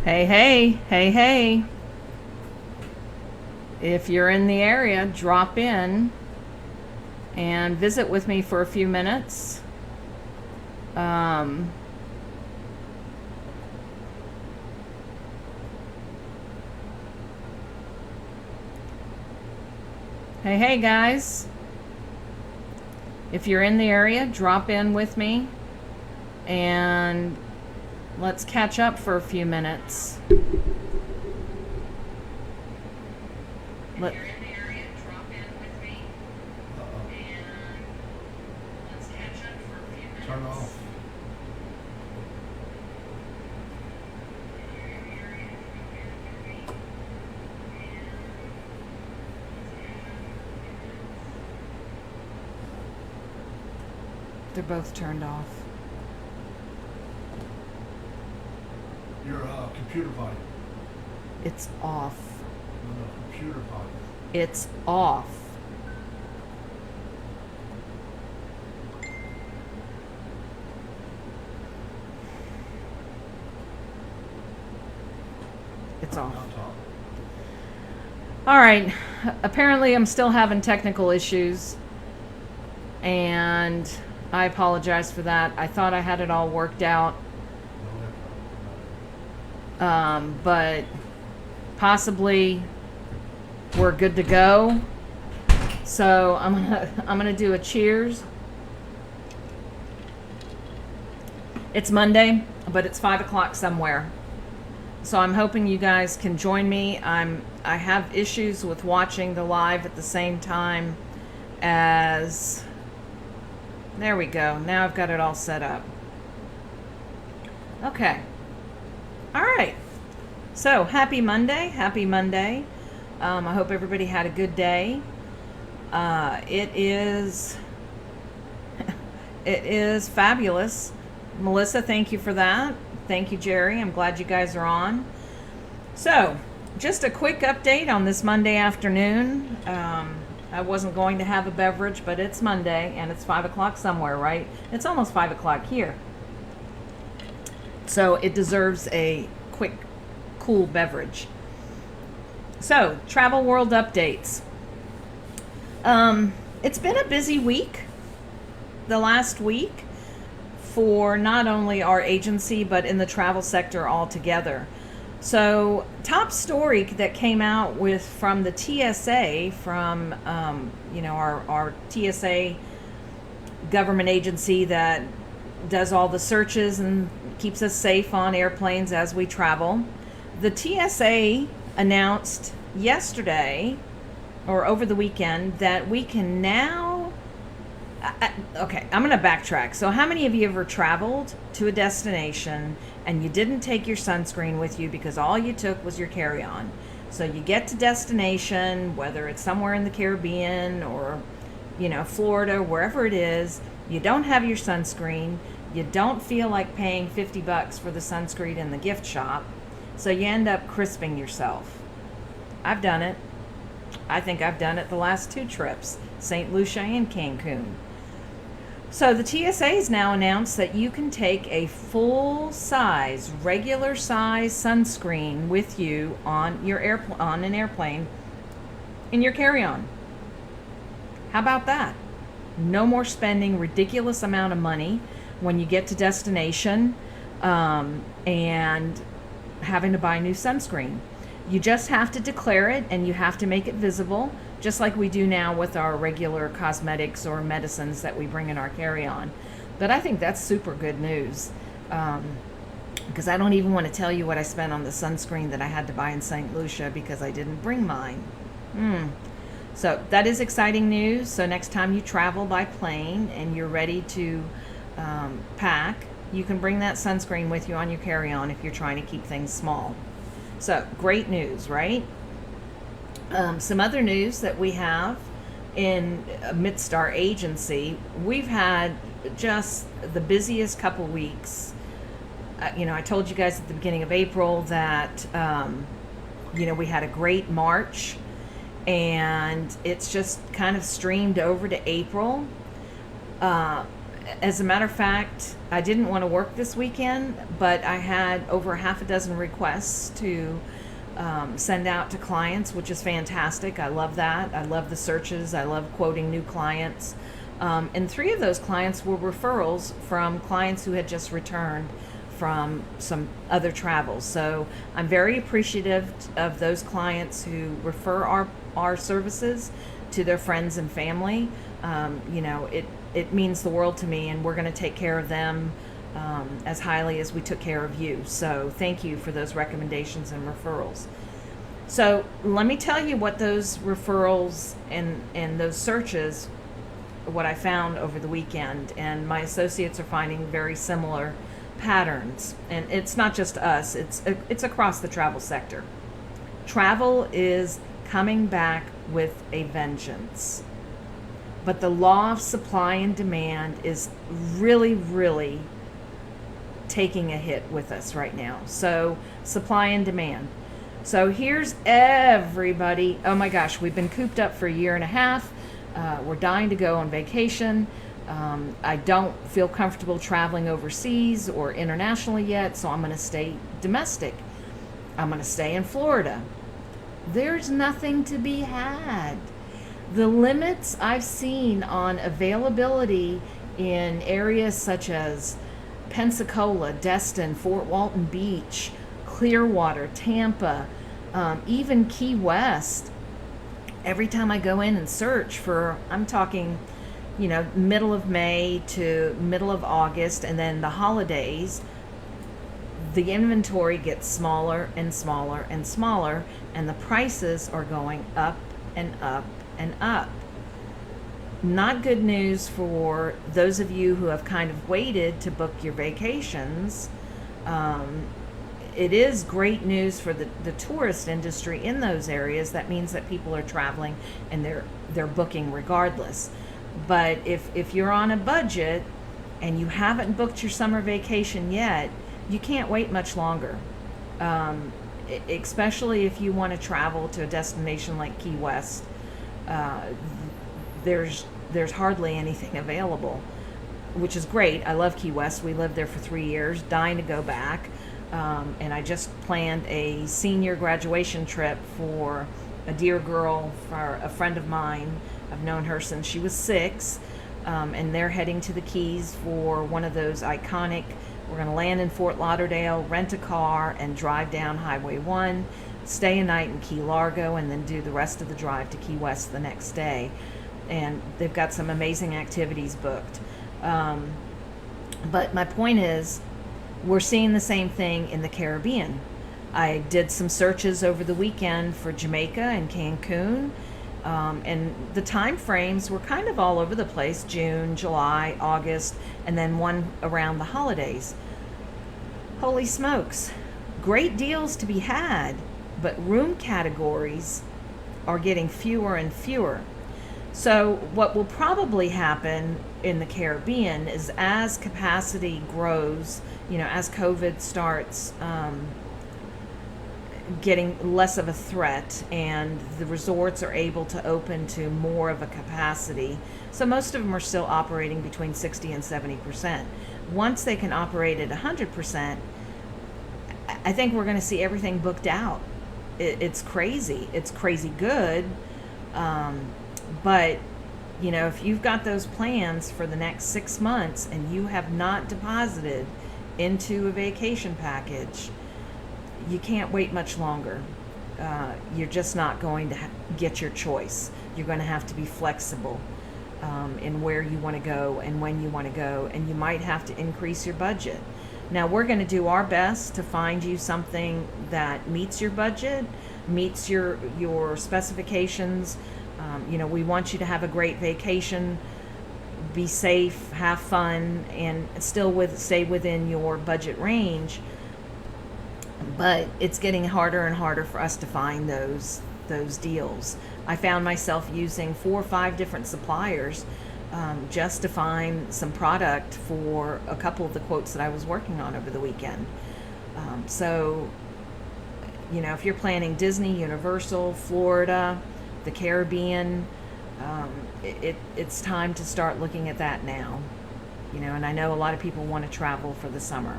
Hey, hey, hey, hey. If you're in the area, drop in and visit with me for a few minutes. Um, hey, hey, guys. If you're in the area, drop in with me and let's catch up for a few minutes. Let, Turn off. they're both turned off. Your computer volume. It's off. No, computer volume. It's off. It's off. On top. All right. Apparently, I'm still having technical issues, and I apologize for that. I thought I had it all worked out, but possibly we're good to go. So I'm gonna do a cheers. It's Monday, but it's 5 o'clock somewhere. So I'm hoping you guys can join me. I have issues with watching the live at the same time as. There we go. Now I've got it all set up. Okay. All right. So happy Monday. Happy Monday. I hope everybody had a good day. It is fabulous. Melissa, thank you for that. Thank you, Jerry. I'm glad you guys are on. So, just a quick update on this Monday afternoon. I wasn't going to have a beverage, but it's Monday and it's 5 o'clock somewhere, right? It's almost 5 o'clock here. So, it deserves a quick, cool beverage. So, travel world updates. It's been a busy week, the last week, for not only our agency, but in the travel sector altogether. So, top story that came out from the TSA, from our TSA government agency that does all the searches and keeps us safe on airplanes as we travel. The TSA announced yesterday or over the weekend that we can now. Okay, I'm going to backtrack. So how many of you ever traveled to a destination and you didn't take your sunscreen with you because all you took was your carry-on? So you get to destination, whether it's somewhere in the Caribbean or, Florida, wherever it is, you don't have your sunscreen, you don't feel like paying $50 for the sunscreen in the gift shop, so you end up crisping yourself. I've done it. I think I've done it the last 2 trips, St. Lucia and Cancun. So the TSA has now announced that you can take a full-size, regular-size sunscreen with you on an airplane in your carry-on. How about that? No more spending ridiculous amount of money when you get to destination and having to buy new sunscreen. You just have to declare it and you have to make it visible, just like we do now with our regular cosmetics or medicines that we bring in our carry-on. But I think that's super good news, because I don't even want to tell you what I spent on the sunscreen that I had to buy in St. Lucia because I didn't bring mine. So that is exciting news. So next time you travel by plane and you're ready to pack, you can bring that sunscreen with you on your carry-on if you're trying to keep things small. So great news, right? Some other news that we have amidst our agency, we've had just the busiest couple weeks. I told you guys at the beginning of April that, we had a great March, and it's just kind of streamed over to April. As a matter of fact, I didn't want to work this weekend, but I had over half a dozen requests to send out to clients, which is fantastic. I love that. I love the searches. I love quoting new clients. And three of those clients were referrals from clients who had just returned from some other travels. So I'm very appreciative of those clients who refer our services to their friends and family. It means the world to me, and we're going to take care of them as highly as we took care of you. So thank you for those recommendations and referrals. So let me tell you what those referrals and those searches, what I found over the weekend, and my associates are finding very similar patterns. And it's not just us, it's across the travel sector. Travel is coming back with a vengeance. But the law of supply and demand is really, really taking a hit with us right now. So, supply and demand. So, here's everybody. Oh my gosh, we've been cooped up for a year and a half. We're dying to go on vacation. I don't feel comfortable traveling overseas or internationally yet, so I'm going to stay domestic. I'm going to stay in Florida. There's nothing to be had. The limits I've seen on availability in areas such as Pensacola, Destin, Fort Walton Beach, Clearwater, Tampa, even Key West, every time I go in and search for, I'm talking, middle of May to middle of August, and then the holidays, the inventory gets smaller and smaller and smaller, and the prices are going up and up and up. Not good news for those of you who have kind of waited to book your vacations. It is great news for the tourist industry in those areas. That means that people are traveling and they're booking regardless. But if you're on a budget and you haven't booked your summer vacation yet, you can't wait much longer. Especially if you want to travel to a destination like Key West. There's hardly anything available, which is great. I love Key West. We lived there for 3 years, dying to go back. And I just planned a senior graduation trip for a dear girl, for a friend of mine. I've known her since she was 6, and they're heading to the Keys for one of those iconic. We're going to land in Fort Lauderdale, rent a car, and drive down Highway 1, stay a night in Key Largo, and then do the rest of the drive to Key West the next day. And they've got some amazing activities booked. But my point is, we're seeing the same thing in the Caribbean. I did some searches over the weekend for Jamaica and Cancun, and the time frames were kind of all over the place: June, July, August, and then one around the holidays. Holy smokes, great deals to be had, but room categories are getting fewer and fewer. So what will probably happen in the Caribbean is, as capacity grows, as COVID starts getting less of a threat and the resorts are able to open to more of a capacity. So most of them are still operating between 60 and 70%. Once they can operate at 100%, I think we're going to see everything booked out. It's crazy. It's crazy good. But, if you've got those plans for the next 6 months and you have not deposited into a vacation package, you can't wait much longer. You're just not going to get your choice. You're going to have to be flexible in where you want to go and when you want to go, and you might have to increase your budget. Now, we're going to do our best to find you something that meets your budget, meets your specifications. We want you to have a great vacation, be safe, have fun, and still stay within your budget range. But it's getting harder and harder for us to find those deals. I found myself using 4 or 5 different suppliers just to find some product for a couple of the quotes that I was working on over the weekend. So, if you're planning Disney, Universal, Florida, the Caribbean, it's time to start looking at that now. and I know a lot of people want to travel for the summer.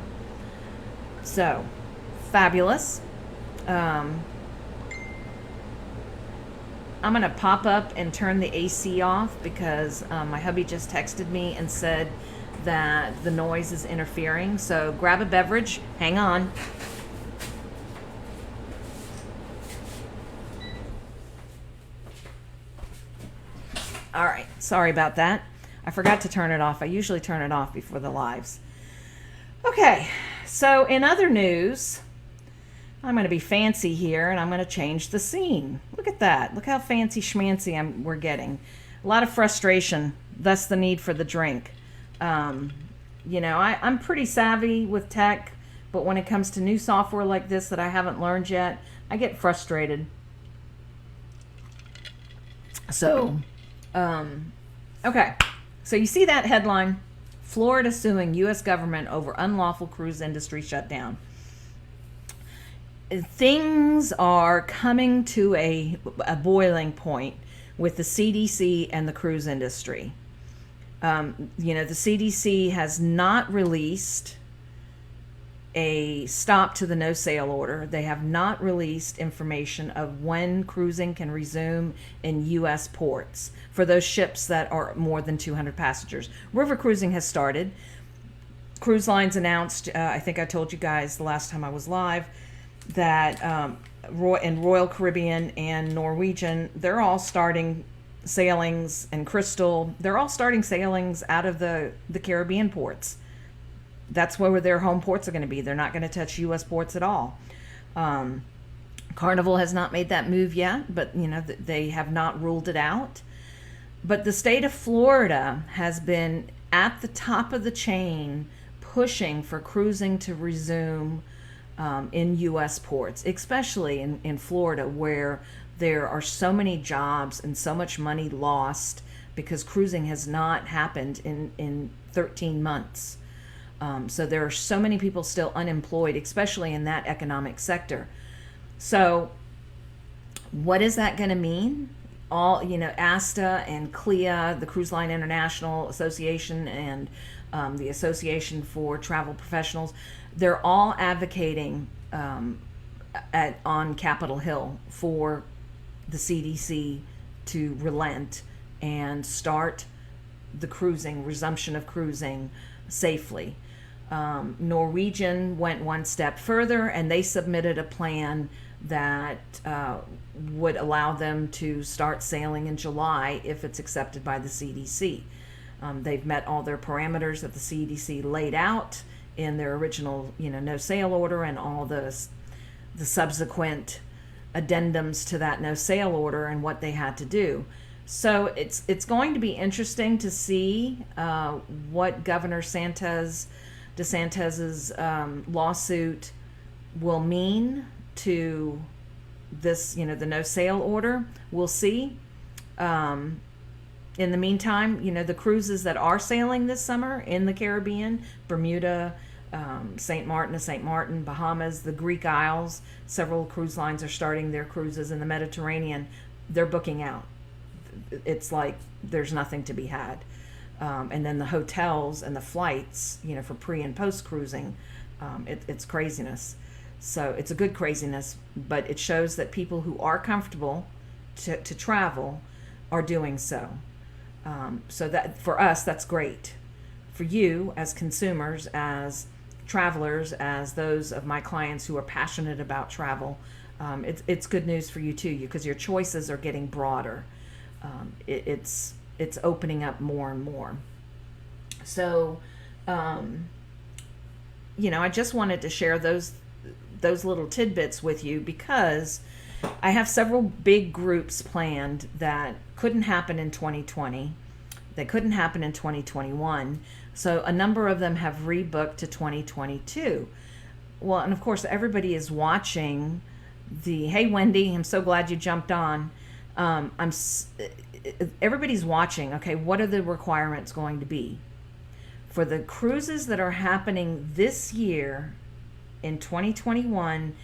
So, fabulous. I'm going to pop up and turn the AC off because my hubby just texted me and said that the noise is interfering. So grab a beverage. Hang on. All right. Sorry about that. I forgot to turn it off. I usually turn it off before the lives. Okay. So in other news, I'm going to be fancy here, and I'm going to change the scene. Look at that. Look how fancy schmancy we're getting. A lot of frustration, thus the need for the drink. I'm pretty savvy with tech, but when it comes to new software like this that I haven't learned yet, I get frustrated. So, okay. So you see that headline? Florida suing U.S. government over unlawful cruise industry shutdown. Things are coming to a boiling point with the CDC and the cruise industry. The CDC has not released a stop to the no sail order. They have not released information of when cruising can resume in U.S. ports for those ships that are more than 200 passengers. River cruising has started. Cruise lines announced, I think I told you guys the last time I was live, that in Royal Caribbean and Norwegian, they're all starting sailings, and Crystal, they're all starting sailings out of the Caribbean ports. That's where their home ports are going to be. They're not going to touch U.S. ports at all. Carnival has not made that move yet, but they have not ruled it out. But the state of Florida has been at the top of the chain pushing for cruising to resume in U.S. ports, especially in Florida, where there are so many jobs and so much money lost because cruising has not happened in 13 months. So there are so many people still unemployed, especially in that economic sector. So what is that going to mean? All, ASTA and CLIA, the Cruise Line International Association, and the Association for Travel Professionals, they're all advocating on Capitol Hill for the CDC to relent and start the resumption of cruising safely. Norwegian went one step further, and they submitted a plan that would allow them to start sailing in July if it's accepted by the CDC. They've met all their parameters that the CDC laid out in their original, no sail order, and all the subsequent addendums to that no sail order and what they had to do. So it's going to be interesting to see what Governor DeSantis's lawsuit will mean to this, the no sail order. We'll see. In the meantime, the cruises that are sailing this summer in the Caribbean, Bermuda, St. Martin, Bahamas, the Greek Isles, several cruise lines are starting their cruises in the Mediterranean. They're booking out. It's like there's nothing to be had. And then the hotels and the flights, for pre and post cruising, it's craziness. So it's a good craziness, but it shows that people who are comfortable to travel are doing so. So that for us, that's great. For you as consumers, as travelers, as those of my clients who are passionate about travel, it's good news for you too, because your choices are getting broader. It's opening up more and more. So, I just wanted to share those little tidbits with you because I have several big groups planned that couldn't happen in 2020. They couldn't happen in 2021. So a number of them have rebooked to 2022. Well, and of course, everybody is watching hey, Wendy, I'm so glad you jumped on. Everybody's watching. Okay, what are the requirements going to be? For the cruises that are happening this year in 2021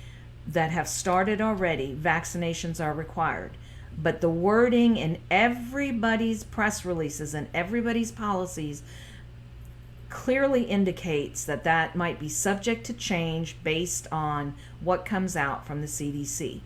that have started already, vaccinations are required. But the wording in everybody's press releases and everybody's policies clearly indicates that that might be subject to change based on what comes out from the CDC.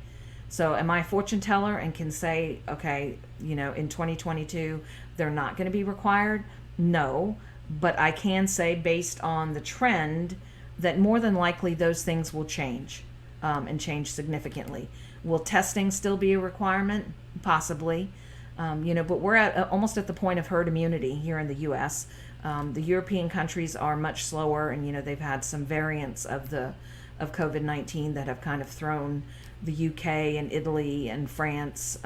So am I a fortune teller and can say, okay, in 2022, they're not going to be required? No, but I can say based on the trend that more than likely those things will change, and change significantly. Will testing still be a requirement? Possibly. But we're almost at the point of herd immunity here in the U.S. The European countries are much slower, and they've had some variants of COVID-19 that have kind of thrown the UK and Italy and France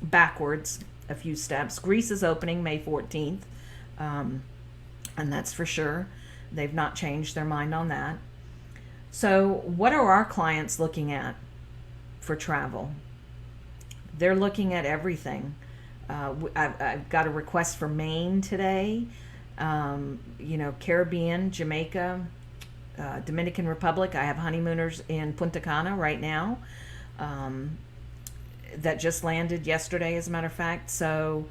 backwards a few steps. Greece is opening May 14th, and that's for sure. They've not changed their mind on that. So what are our clients looking at for travel? They're looking at everything. I've got a request for Maine today, Caribbean, Jamaica, Dominican Republic. I have honeymooners in Punta Cana right now, that just landed yesterday, as a matter of fact. So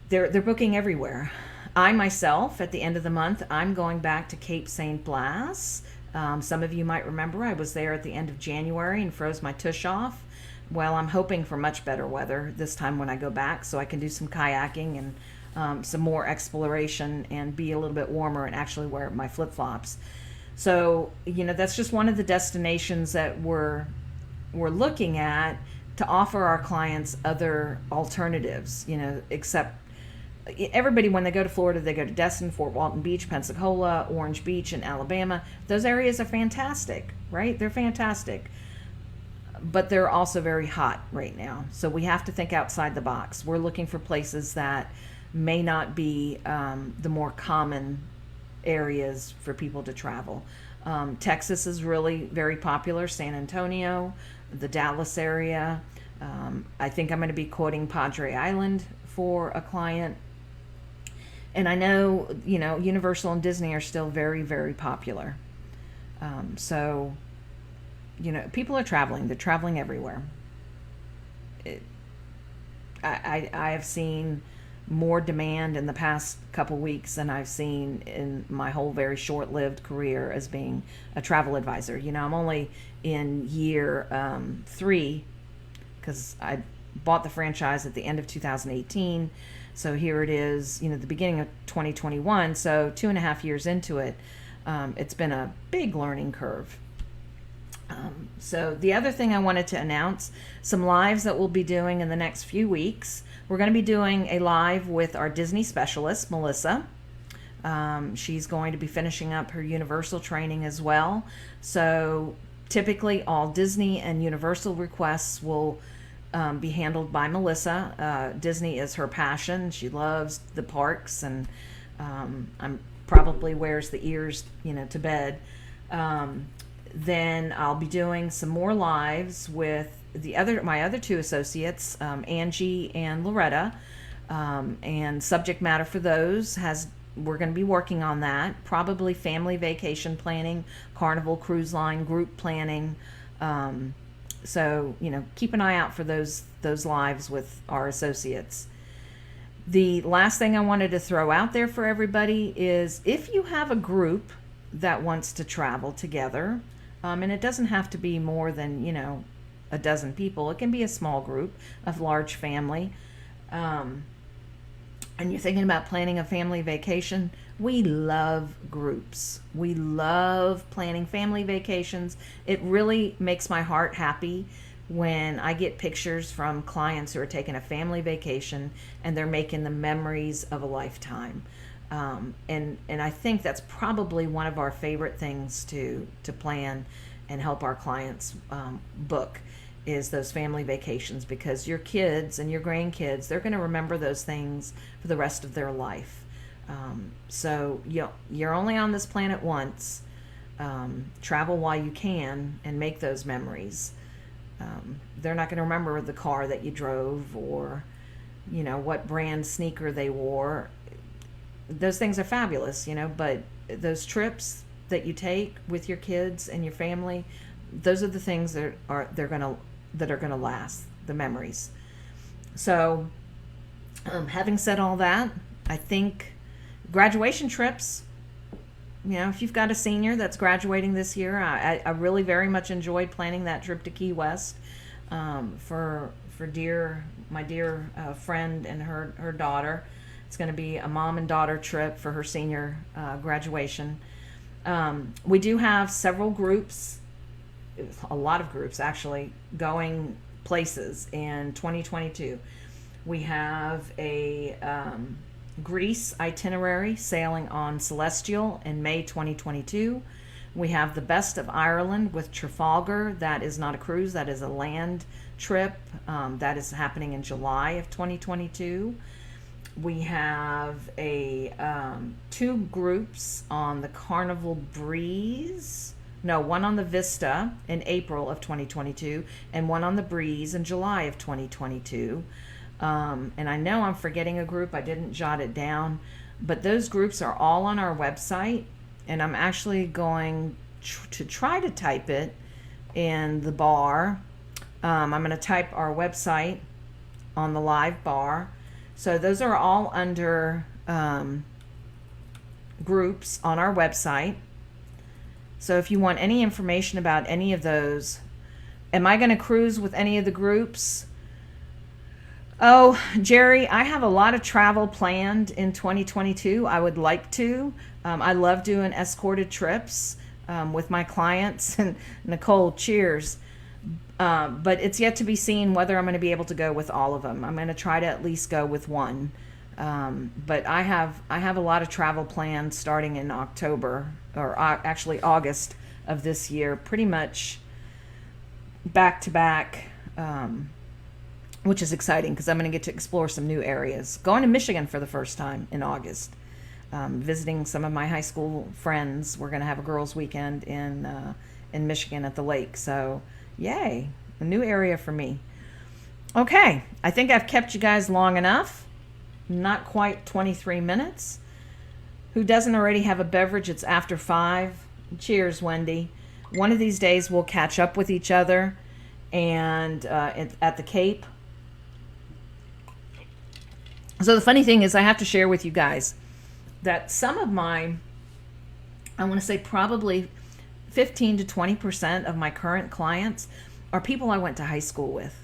they're booking everywhere. I myself, at the end of the month, I'm going back to Cape St. Blas. Some of you might remember I was there at the end of January and froze my tush off. Well, I'm hoping for much better weather this time when I go back, so I can do some kayaking and some more exploration and be a little bit warmer and actually wear my flip-flops. So, that's just one of the destinations that we're looking at to offer our clients other alternatives, except everybody, when they go to Florida, they go to Destin, Fort Walton Beach, Pensacola, Orange Beach, and Alabama. Those areas are fantastic, right? They're fantastic. But they're also very hot right now. So we have to think outside the box. We're looking for places that may not be the more common areas for people to travel. Texas is really very popular, San Antonio, the Dallas area. I think I'm going to be quoting Padre Island for a client. And I know, Universal and Disney are still very, very popular. So, people are traveling. They're traveling everywhere. I have seen more demand in the past couple weeks than I've seen in my whole very short-lived career as being a travel advisor. I'm only in year 3, because I bought the franchise at the end of 2018. So here it is, the beginning of 2021. So 2.5 years into it, it's been a big learning curve. So the other thing I wanted to announce, some lives that we'll be doing in the next few weeks. We're going to be doing a live with our Disney specialist, Melissa. She's going to be finishing up her Universal training as well. So typically all Disney and Universal requests will be handled by Melissa. Disney is her passion. She loves the parks, and I'm probably wears the ears, to bed. Then I'll be doing some more lives with my other 2 associates, Angie and Loretta, and subject matter for those we're going to be working on that. Probably family vacation planning, Carnival Cruise Line group planning. So keep an eye out for those lives with our associates. The last thing I wanted to throw out there for everybody is, if you have a group that wants to travel together, and it doesn't have to be more than a dozen people. It can be a small group, a large family, and you're thinking about planning a family vacation. We love groups. We love planning family vacations. It really makes my heart happy when I get pictures from clients who are taking a family vacation and they're making the memories of a lifetime. And I think that's probably one of our favorite things to plan and help our clients book, is those family vacations, because your kids and your grandkids, they're going to remember those things for the rest of their life. So you're only on this planet once. Travel while you can and make those memories. They're not going to remember the car that you drove, or what brand sneaker they wore. Those things are fabulous, but those trips that you take with your kids and your family, those are the things that are gonna last, the memories. So having said all that, I think Graduation trips. You know, if you've got a senior that's graduating this year, I really very much enjoyed planning that trip to Key West for my dear friend and her daughter. It's going to be a mom and daughter trip for her senior graduation. We do have several groups, a lot of groups actually, going places in 2022. We have a Greece itinerary sailing on Celestial in May 2022. We have the Best of Ireland with Trafalgar. That is not a cruise, that is a land trip. That is happening in July of 2022. We have two groups on the Carnival Breeze. No, one on the Vista in April of 2022 and one on the Breeze in July of 2022. And I know I'm forgetting a group. I didn't jot it down, but those groups are all on our website, and I'm actually going to try to type it in the bar. I'm going to type our website on the live bar. So those are all under groups on our website. So if you want any information about any of those, am I going to cruise with any of the groups? Oh, Jerry, I have a lot of travel planned in 2022. I would like to. I love doing escorted trips with my clients. And Nicole, cheers. But it's yet to be seen whether I'm going to be able to go with all of them. I'm going to try to at least go with one. But I have a lot of travel planned starting in October, or actually August of this year, pretty much back to back. Which is exciting because I'm going to get to explore some new areas. Going to Michigan for the first time in August. Visiting some of my high school friends. We're going to have a girls' weekend in Michigan at the lake. So, yay, a new area for me. Okay, I think I've kept you guys long enough. Not quite 23 minutes. Who doesn't already have a beverage? It's after 5. Cheers, Wendy. One of these days we'll catch up with each other and at the Cape. So the funny thing is I have to share with you guys that some of my, I want to say probably 15 to 20% of my current clients are people I went to high school with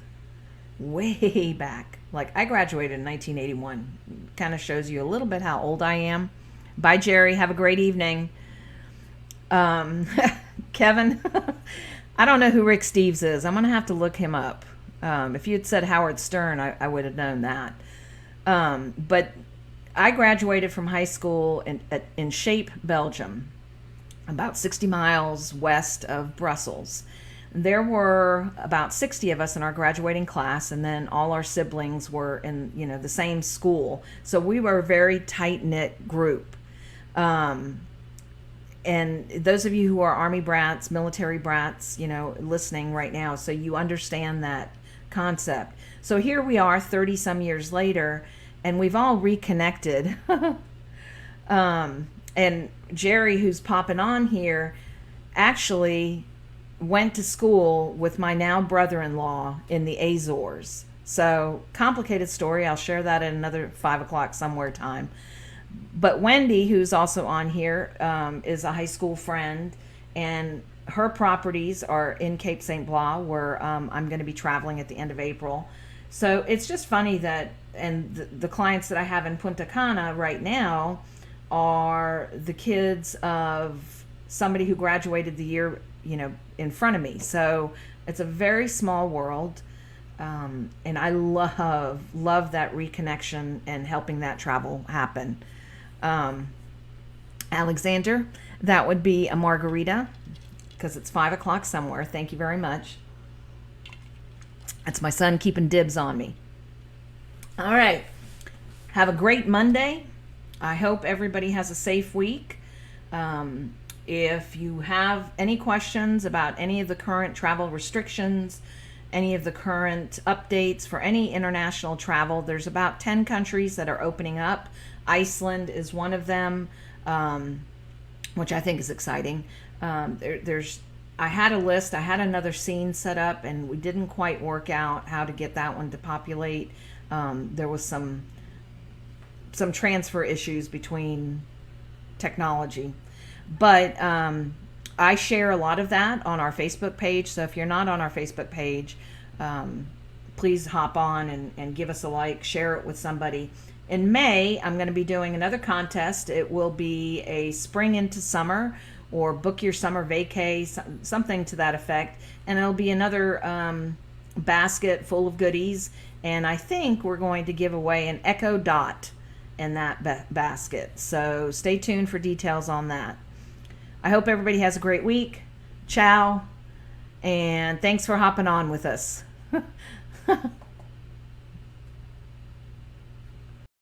way back. Like I graduated in 1981. Kind of shows you a little bit how old I am. Bye, Jerry. Have a great evening. Kevin, I don't know who Rick Steves is. I'm going to have to look him up. If you had said Howard Stern, I would have known that. But I graduated from high school in Shape, Belgium, about 60 miles west of Brussels. There were about 60 of us in our graduating class, and then all our siblings were in, the same school. So we were a very tight-knit group. And those of you who are Army brats, military brats, listening right now, so you understand that concept. So here we are 30 some years later, and we've all reconnected. And Jerry, who's popping on here, actually went to school with my now brother-in-law in the Azores. So complicated story. I'll share that at another 5 o'clock somewhere time. But Wendy, who's also on here, is a high school friend, and her properties are in Cape St. Blas, where I'm going to be traveling at the end of April. So it's just funny that, and the clients that I have in Punta Cana right now are the kids of somebody who graduated the year, in front of me. So it's a very small world. And I love that reconnection and helping that travel happen. Alexander, that would be a margarita because it's 5 o'clock somewhere. Thank you very much. That's my son keeping dibs on me. All right. Have a great Monday. I hope everybody has a safe week. If you have any questions about any of the current travel restrictions, any of the current updates for any international travel, there's about 10 countries that are opening up. Iceland is one of them, which I think is exciting. I had a list. I had another scene set up, and we didn't quite work out how to get that one to populate. There was some some transfer issues between technology. But I share a lot of that on our Facebook page. So if you're not on our Facebook page, please hop on and give us a like, share it with somebody. In May, I'm going to be doing another contest. It will be a spring into summer or book your summer vacay, something to that effect. And it'll be another basket full of goodies. And I think we're going to give away an Echo Dot in that basket. So stay tuned for details on that. I hope everybody has a great week. Ciao. And thanks for hopping on with us.